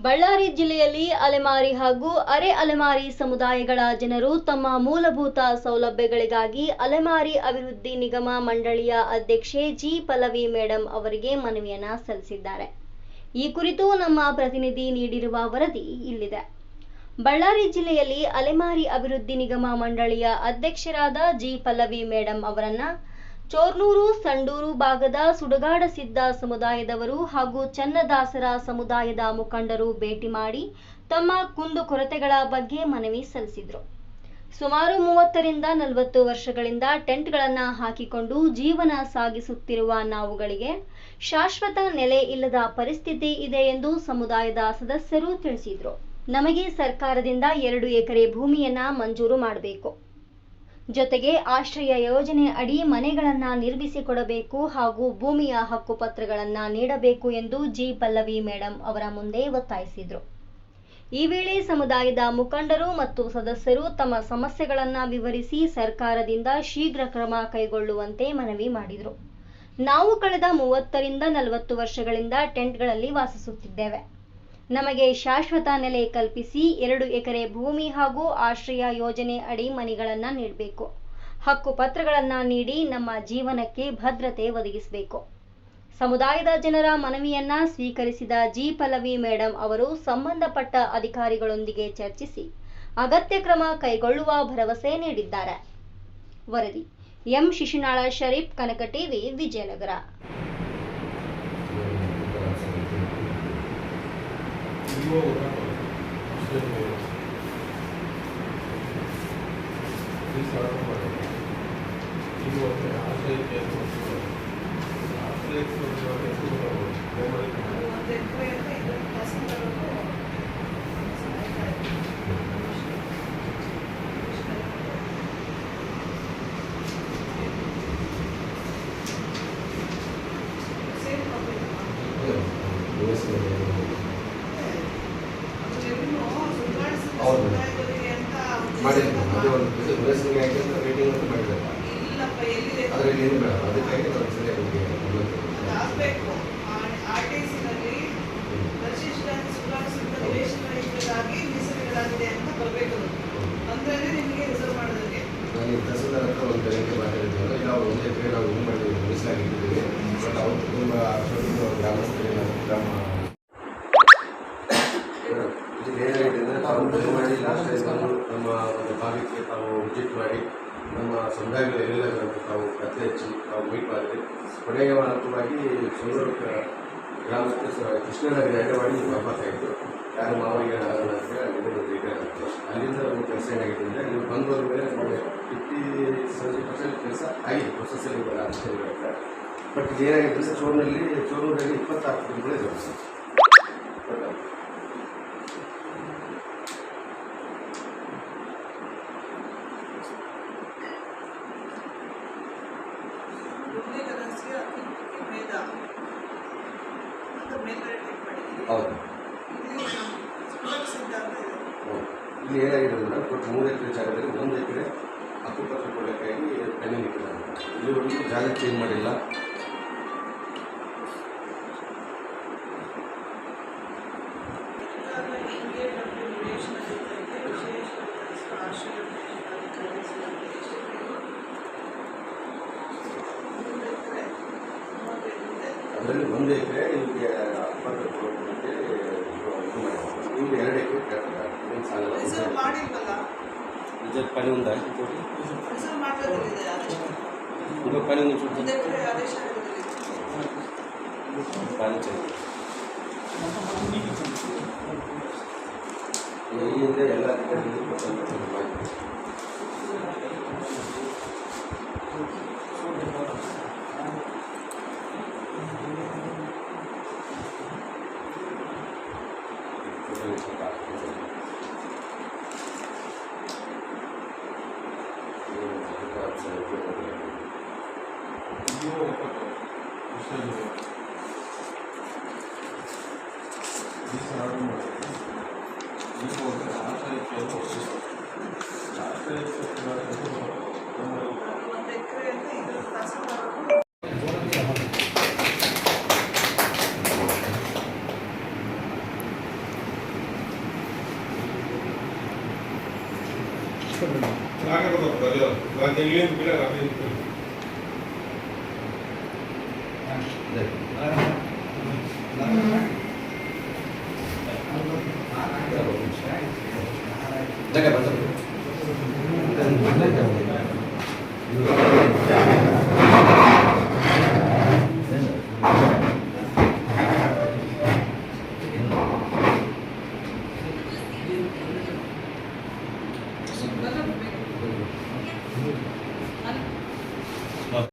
ಬಳ್ಳಾರಿ ಜಿಲ್ಲೆಯಲ್ಲಿ ಅಲೆಮಾರಿ ಹಾಗೂ ಅರೆ ಅಲೆಮಾರಿ ಸಮುದಾಯಗಳ ಜನರು ತಮ್ಮ ಮೂಲಭೂತ ಸೌಲಭ್ಯಗಳಿಗಾಗಿ ಅಲೆಮಾರಿ ಅಭಿವೃದ್ಧಿ ನಿಗಮ ಮಂಡಳಿಯ ಅಧ್ಯಕ್ಷೆ ಜಿ ಪಲ್ಲವಿ ಮೇಡಂ ಅವರಿಗೆ ಮನವಿಯನ್ನ ಸಲ್ಲಿಸಿದ್ದಾರೆ. ಈ ಕುರಿತು ನಮ್ಮ ಪ್ರತಿನಿಧಿ ನೀಡಿರುವ ವರದಿ ಇಲ್ಲಿದೆ. ಬಳ್ಳಾರಿ ಜಿಲ್ಲೆಯಲ್ಲಿ ಅಲೆಮಾರಿ ಅಭಿವೃದ್ಧಿ ನಿಗಮ ಮಂಡಳಿಯ ಅಧ್ಯಕ್ಷರಾದ ಜಿ ಪಲ್ಲವಿ ಮೇಡಂ ಅವರನ್ನ ಚೋರ್ನೂರು ಸಂಡೂರು ಭಾಗದ ಸುಡಗಾಡಸಿದ್ದ ಸಮುದಾಯದವರು ಹಾಗೂ ಚನ್ನದಾಸರ ಸಮುದಾಯದ ಮುಖಂಡರು ಭೇಟಿ ಮಾಡಿ ತಮ್ಮ ಕುಂದುಕೊರತೆಗಳ ಬಗ್ಗೆ ಮನವಿ ಸಲ್ಲಿಸಿದರು. ಸುಮಾರು 30 ರಿಂದ 40 ವರ್ಷಗಳಿಂದ ಟೆಂಟ್ಗಳನ್ನು ಹಾಕಿಕೊಂಡು ಜೀವನ ಸಾಗಿಸುತ್ತಿರುವ ನಾವುಗಳಿಗೆ ಶಾಶ್ವತ ನೆಲೆ ಇಲ್ಲದ ಪರಿಸ್ಥಿತಿ ಇದೆ ಎಂದು ಸಮುದಾಯದ ಸದಸ್ಯರು ತಿಳಿಸಿದರು. ನಮಗೆ ಸರ್ಕಾರದಿಂದ 2 ಎಕರೆ ಭೂಮಿಯನ್ನ ಮಂಜೂರು ಮಾಡಬೇಕು, ಜೊತೆಗೆ ಆಶ್ರಯ ಯೋಜನೆ ಅಡಿ ಮನೆಗಳನ್ನ ನಿರ್ಮಿಸಿಕೊಡಬೇಕು ಹಾಗೂ ಭೂಮಿಯ ಹಕ್ಕುಪತ್ರಗಳನ್ನ ನೀಡಬೇಕು ಎಂದು ಜಿ ಪಲ್ಲವಿ ಮೇಡಂ ಅವರ ಮುಂದೆ ಒತ್ತಾಯಿಸಿದರು. ಈ ವೇಳೆ ಸಮುದಾಯದ ಮುಖಂಡರು ಮತ್ತು ಸದಸ್ಯರು ತಮ್ಮ ಸಮಸ್ಯೆಗಳನ್ನ ವಿವರಿಸಿ ಸರ್ಕಾರದಿಂದ ಶೀಘ್ರ ಕ್ರಮ ಕೈಗೊಳ್ಳುವಂತೆ ಮನವಿ ಮಾಡಿದರು. ನಾವು ಕಳೆದ 30 ರಿಂದ 40 ವರ್ಷಗಳಿಂದ ಟೆಂಟ್ಗಳಲ್ಲಿ ವಾಸಿಸುತ್ತಿದ್ದೇವೆ. ನಮಗೆ ಶಾಶ್ವತ ನೆಲೆ ಕಲ್ಪಿಸಿ 2 ಎಕರೆ ಭೂಮಿ ಹಾಗೂ ಆಶ್ರಯ ಯೋಜನೆ ಅಡಿ ಮನೆಗಳನ್ನ ನೀಡಬೇಕು, ಹಕ್ಕು ಪತ್ರಗಳನ್ನ ನೀಡಿ ನಮ್ಮ ಜೀವನಕ್ಕೆ ಭದ್ರತೆ ಒದಗಿಸಬೇಕು. ಸಮುದಾಯದ ಜನರ ಮನವಿಯನ್ನ ಸ್ವೀಕರಿಸಿದ ಜಿ ಪಲ್ಲವಿ ಮೇಡಂ ಅವರು ಸಂಬಂಧಪಟ್ಟ ಅಧಿಕಾರಿಗಳೊಂದಿಗೆ ಚರ್ಚಿಸಿ ಅಗತ್ಯ ಕ್ರಮ ಕೈಗೊಳ್ಳುವ ಭರವಸೆ ನೀಡಿದ್ದಾರೆ. ವರದಿ ಎಂ ಶಿಶುನಾಳ ಶರೀಫ್, ಕನಕ ಟಿವಿ, ವಿಜಯನಗರ. ನಮ್ಮ ಭಾಗಕ್ಕೆ ತಾವು ವಿಸಿಟ್ ಮಾಡಿ ನಮ್ಮ ಸಮುದಾಯಗಳು ಎಲ್ಲೆಲ್ಲ ತಾವು ಪತ್ತೆ ಹಚ್ಚಿ ತಾವು ಮೀಟ್ ಮಾಡಿದ್ರಿ. ಕೊನೆಯ ಅಂತಿಮವಾಗಿ ಸೋಲೂರು ಗ್ರಾಮಸ್ಥರು ಕೃಷ್ಣನಗರ ಅಡ್ಡವಾಡಿ ಬರ್ಬೇಕಾಯಿತು. ಯಾರು ಮಾವರಿಗೆ ಅಲ್ಲಿಂದ ಒಂದು ಕೆಲಸ ಏನಾಗಿದೆ ಅಂದರೆ ನೀವು ಬಂದು ಹೋದ ಮೇಲೆ ನಮಗೆ 50-70% ಕೆಲಸ ಆಗಿದೆ, ಪ್ರೊಸೆಸಲ್ಲಿ ಆಗುತ್ತೆ. ಬಟ್ ಏನಾಗಿದೆ ಸರ್, ಚೋರ್ನೂರಲ್ಲಿ 26 ತಿಂಗಳು ಇದೆ ಸರ್. ಹೌದು, ಇಲ್ಲಿ ಏನಾಗಿದೆ ಅಂದರೆ ಒಟ್ಟು 3 ಎಕರೆ ಜಾಗದಲ್ಲಿ 1 ಎಕರೆ ಹಕ್ಕುಪತ್ರ ಕೊಡೋಕ್ಕಾಗಿ ಪೆಂಡಿಂಗ್ ಇಟ್ಟಿದ್ದಾರೆ. ಇಲ್ಲಿವರೆಗೂ ಜಾಗ ಚೇಂಜ್ ಮಾಡಿಲ್ಲ. ಅದರಲ್ಲಿ 1 ಎಕರೆ ನಿಮಗೆ ಹಕ್ಕುಪತ್ರ ಕೊಡೋಕ್ಕೆ ಇದು ಮಾಡಿದ್ದಾರೆ. ಇಲ್ಲಿ 2 ಎಕರೆ ಕೇಳ್ತಾರೆ. ಏನು ಸಾಲ ರಿಸರ್ವ್ ಪನಿ ఉందా? ఇంకో పని ఉంది చూడండి. పని చేయండి. ಇಲ್ಲಿಂದ ಎಲ್ಲ जगह